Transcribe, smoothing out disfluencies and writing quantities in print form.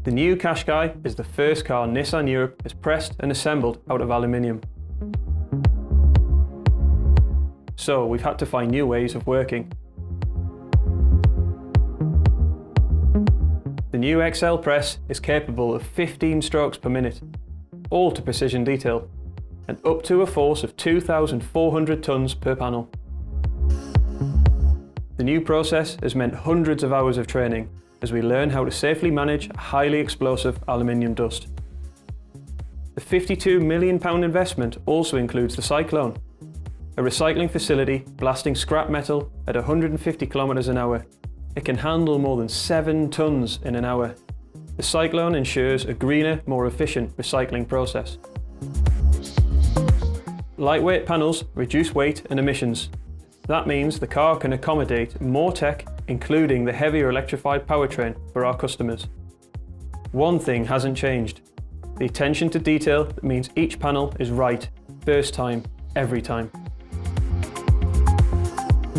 The new Qashqai is the first car Nissan Europe has pressed and assembled out of aluminium. So we've had to find new ways of working. The new XL press is capable of 15 strokes per minute, all to precision detail, and up to a force of 2,400 tons per panel. The new process has meant hundreds of hours of training as we learn how to safely manage a highly explosive aluminium dust. The £52 million investment also includes the Cyclone, a recycling facility blasting scrap metal at 150 kilometers an hour. It can handle more than 7 tons in an hour. The Cyclone ensures a greener, more efficient recycling process. Lightweight panels reduce weight and emissions. That means the car can accommodate more tech, including the heavier electrified powertrain for our customers. One thing hasn't changed: the attention to detail that means each panel is right, first time, every time.